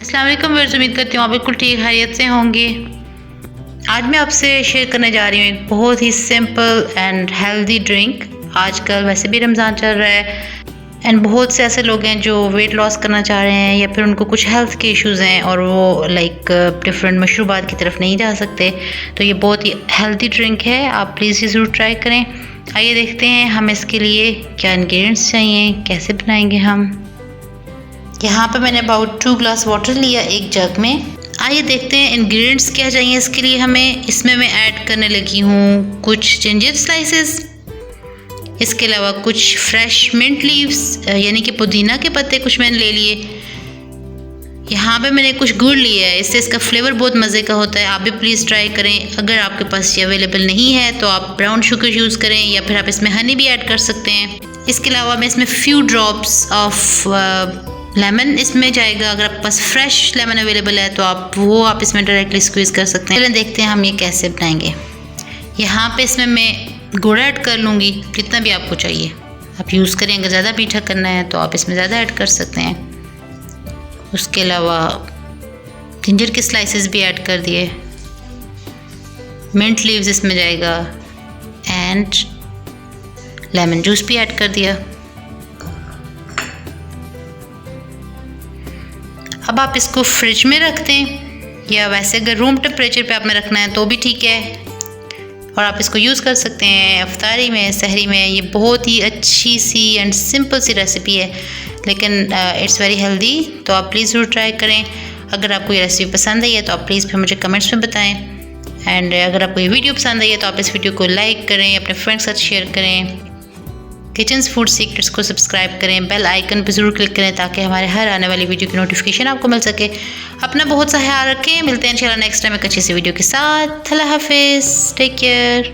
अस्सलाम वालेकुम व्यूअर्स, उम्मीद करती हूँ आप बिल्कुल ठीक खैरियत से होंगे। आज मैं आपसे शेयर करने जा रही हूँ एक बहुत ही सिंपल एंड हेल्दी ड्रिंक। आजकल वैसे भी रमज़ान चल रहा है एंड बहुत से ऐसे लोग हैं जो वेट लॉस करना चाह रहे हैं या फिर उनको कुछ हेल्थ के इश्यूज़ हैं और वो डिफरेंट मशरूबात की तरफ नहीं जा सकते। तो ये बहुत ही हेल्दी ड्रिंक है, आप प्लीज़ ये ज़रूर ट्राई करें। आइए देखते हैं हम इसके लिए क्या इंग्रेडिएंट्स चाहिए, कैसे बनाएंगे हम। यहाँ पे मैंने अबाउट 2 ग्लास वाटर लिया एक जग में। आइए देखते हैं इंग्रेडिएंट्स क्या चाहिए इसके लिए हमें। इसमें मैं ऐड करने लगी हूँ कुछ जिंजर स्लाइसेस, इसके अलावा कुछ फ्रेश मिंट लीव्स यानी कि पुदीना के पत्ते कुछ मैंने ले लिए। यहाँ पे मैंने कुछ गुड़ लिया है, इससे इसका फ्लेवर बहुत मज़े का होता है। आप भी प्लीज़ ट्राई करें। अगर आपके पास ये अवेलेबल नहीं है तो आप ब्राउन शुगर यूज़ करें या फिर आप इसमें हनी भी ऐड कर सकते हैं। इसके अलावा मैं इसमें फ्यू ड्रॉप्स ऑफ लेमन इसमें जाएगा। अगर आपके पास फ्रेश लेमन अवेलेबल है तो आप इसमें डायरेक्टली स्क्वीज़ कर सकते हैं। चलिए देखते हैं हम ये कैसे बनाएंगे। यहाँ पे इसमें मैं गुड़ ऐड कर लूँगी, जितना भी आपको चाहिए आप यूज़ करें। अगर ज़्यादा मीठा करना है तो आप इसमें ज़्यादा ऐड कर सकते हैं। उसके अलावा जिंजर के स्लाइसेस भी ऐड कर दिए, मिंट लीव्स इसमें जाएगा एंड लेमन जूस भी ऐड कर दिया। अब आप इसको फ्रिज में रख दें या वैसे अगर रूम टेम्परेचर पे आपने रखना है तो भी ठीक है, और आप इसको यूज़ कर सकते हैं इफ्तारी में, सहरी में। ये बहुत ही अच्छी सी एंड सिंपल सी रेसिपी है लेकिन इट्स वेरी हेल्दी, तो आप प्लीज़ ज़रूर ट्राई करें। अगर आपको ये रेसिपी पसंद आई है तो आप प्लीज़ फिर मुझे कमेंट्स में बताएं। एंड अगर आपको ये वीडियो पसंद आई है तो आप इस वीडियो को लाइक करें, अपने फ्रेंड्स के साथ शेयर करें। किचन्स फूड सीक्रेट्स को सब्सक्राइब करें, बेल आइकन पर ज़रूर क्लिक करें ताकि हमारे हर आने वाली वीडियो की नोटिफिकेशन आपको मिल सके। अपना बहुत सा ख्याल रखें, मिलते हैं इंशाल्लाह नेक्स्ट टाइम एक अच्छी सी वीडियो के साथ। अल्लाह हाफिज़, टेक केयर।